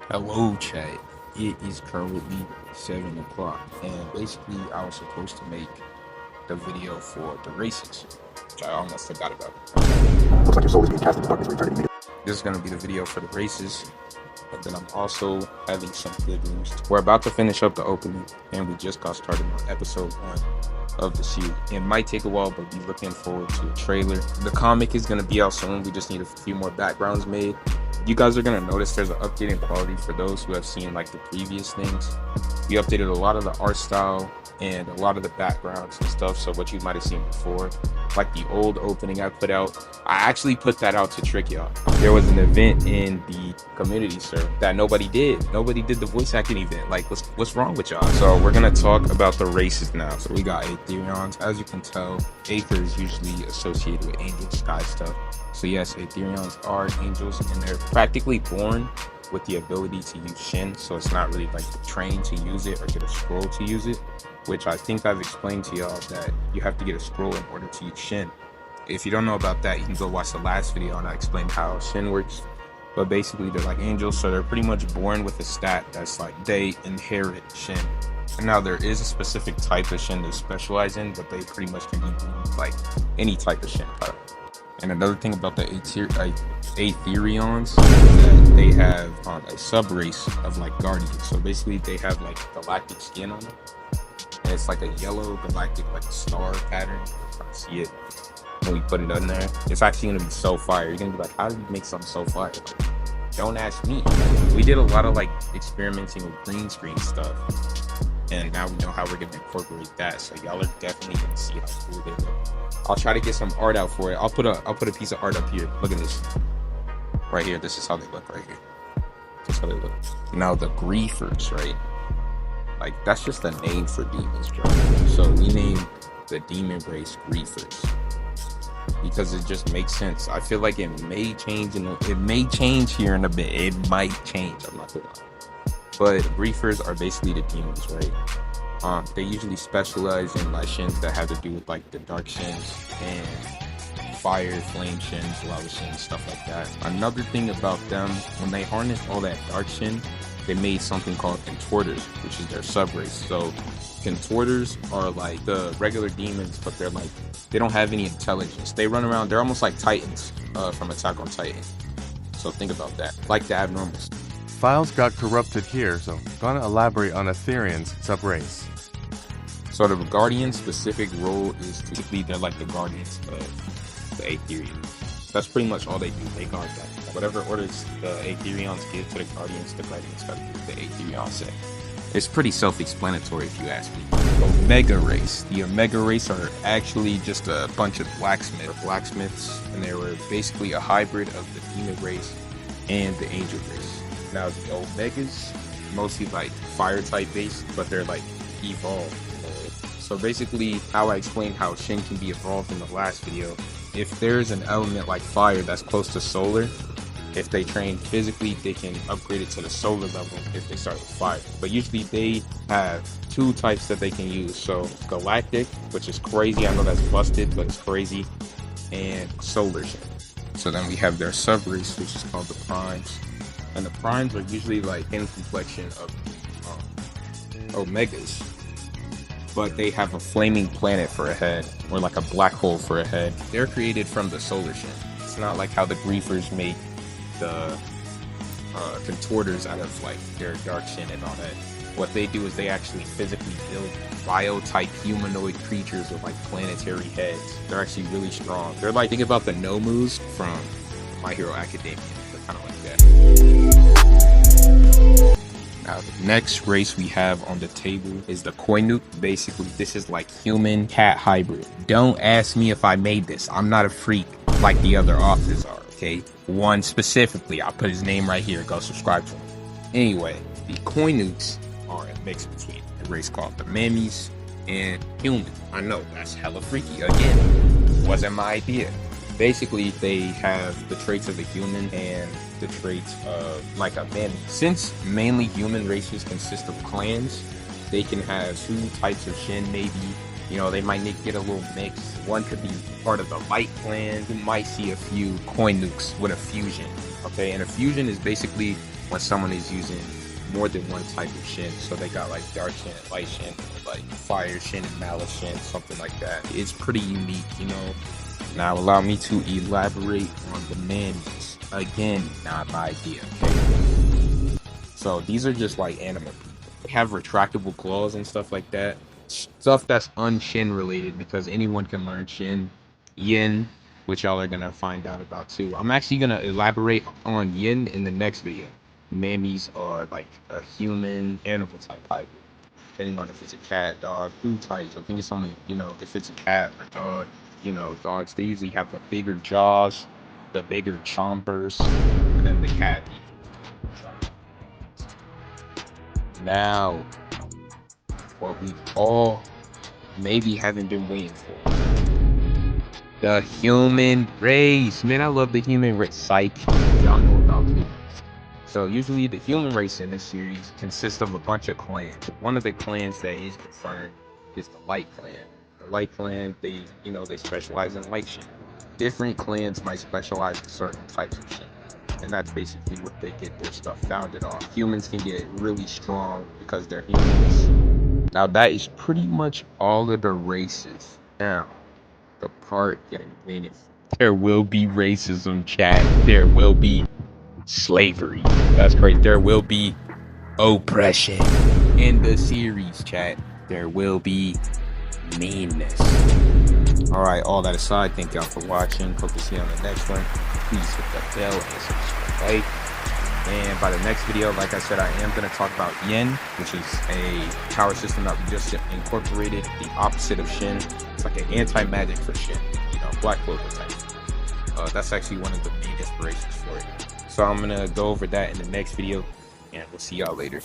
Hello, chat. It is currently 7 o'clock, and basically, I was supposed to make the video for the races, which I almost forgot about. Looks like your soul is being cast into darkness. Return immediately. This is going to be the video for the races, and then I'm also having some good news. We're about to finish up the opening, and we just got started on episode 1 of the series. It might take a while, but be looking forward to a trailer. The comic is going to be out soon. We just need a few more backgrounds made. You guys are going to notice there's an update in quality for those who have seen like the previous things. We updated a lot of the art style and a lot of the backgrounds and stuff. So what you might have seen before, like the old opening I put out, I actually put that out to trick y'all. There was an event in the community server that nobody did. Nobody did the voice acting event. Like, what's wrong with y'all? So we're gonna talk about the races now. So we got Aetherions. As you can tell, Aether is usually associated with angel sky stuff. So yes, Aetherions are angels, and they're practically born with the ability to use Shin. So it's not really like trained to use it or get a scroll to use it, which I think I've explained to y'all that you have to get a scroll in order to use Shin. If you don't know about that, you can go watch the last video and I explained how Shin works. But basically, they're like angels, so they're pretty much born with a stat that's like they inherit Shin. And now there is a specific type of Shin they specialize in, but they pretty much can be born with like any type of Shin power. And another thing about the Aetherions is that they have a sub-race of like Guardians. So basically, they have like galactic skin on them. And it's like a yellow galactic like star pattern. You can see it when we put it in there. It's actually gonna be so fire. You're gonna be like, how did you make something so fire? Like, don't ask me. We did a lot of like experimenting with green screen stuff, and now we know how we're gonna incorporate that. So y'all are definitely gonna see how cool they look. I'll try to get some art out for it. I'll put a piece of art up here. Look at this right here. This is how they look right here. This is how they look. Now the griefers, right? Like, that's just a name for demons, bro. So we named the demon race griefers because it just makes sense. I feel like it may change here in a bit. It might change, I'm not gonna lie. But griefers are basically the demons, right? They usually specialize in like shins that have to do with like the dark shins and fire, flame shins, lava shins, stuff like that. Another thing about them, when they harnessed all that dark shin, they made something called contorters, which is their subrace. So contorters are like the regular demons, but they're like, they don't have any intelligence. They run around, they're almost like Titans from Attack on Titan. So think about that, like the abnormals. Files got corrupted here, so gonna elaborate on Aetherian's subrace. So the Guardian's specific role is typically they're like the guardians of the Aetherians. That's pretty much all they do. They guard that. Whatever orders the Aetherions give to the Guardians got to do the Aetherions say. It's pretty self-explanatory if you ask me. Omega race. The Omega race are actually just a bunch of blacksmiths, and they were basically a hybrid of the demon race and the angel race. Now the Omegas, mostly like fire type based, but they're like evolved. So basically, how I explained how Shin can be evolved in the last video, if there's an element like fire that's close to solar, if they train physically, they can upgrade it to the solar level if they start with fire. But usually they have 2 types that they can use. So galactic, which is crazy. I know that's busted, but it's crazy. And solar Shin. So then we have their sub-race, which is called the primes. And the primes are usually like in complexion of Omegas, but they have a flaming planet for a head, or like a black hole for a head. They're created from the solar Shin. It's not like how the griefers make the contorters out of like their dark Shin and all that. What they do is they actually physically build bio-type humanoid creatures with like planetary heads. They're actually really strong. They're like, think about the Nomus from My Hero Academia. They're kind of like that. Now, the next race we have on the table is the Koinuk. Basically, this is like human-cat hybrid. Don't ask me if I made this. I'm not a freak like the other authors are, okay? One specifically, I'll put his name right here. Go subscribe to him. Anyway, the Koinuks are a mix between a race called the Mammies and human. I know, that's hella freaky. Again, wasn't my idea. Basically, they have the traits of a human and the traits of like a mammy. Since mainly human races consist of clans, they can have 2 types of Shin maybe. You know, they might get a little mix. One could be part of the light clan. You might see a few Koinuks with a fusion. Okay, and a fusion is basically when someone is using more than one type of Shin. So they got like Dark Shin and Light Shin, like Fire Shin and Malice Shin, something like that. It's pretty unique, you know. Now allow me to elaborate on the Manmies. Again, not my idea, okay? So these are just like animal people. They have retractable claws and stuff like that. Stuff that's un-Shin related, because anyone can learn Shin. Yin, which y'all are gonna find out about too. I'm actually gonna elaborate on Yin in the next video. Mammies are like a human animal type hybrid, depending on if it's a cat, dog, food types. I think it's only, you know, if it's a cat or dog, you know, dogs, they usually have the bigger jaws, the bigger chompers, and then the cat. Now, what we all maybe haven't been waiting for. The human race. Man, I love the human race. Psych. Y'all know about me. So usually the human race in this series consists of a bunch of clans. One of the clans that is confirmed is the Light Clan. The Light Clan, they specialize in light Shin. Different clans might specialize in certain types of Shin. And that's basically what they get their stuff founded on. Humans can get really strong because they're humans. Now that is pretty much all of the races. Now, the part getting meaning. There will be racism, chat. There will be slavery. That's great. There will be oppression in the series, chat. There will be meanness. Alright, all that aside, thank y'all for watching. Hope to see you on the next one. Please hit the bell and subscribe. And by the next video, like I said, I am going to talk about Yin, which is a power system that we just incorporated, the opposite of Shin. It's like an anti-magic for Shin, you know, Black Clover type. That's actually one of the main inspirations for it. So I'm going to go over that in the next video, and we'll see y'all later.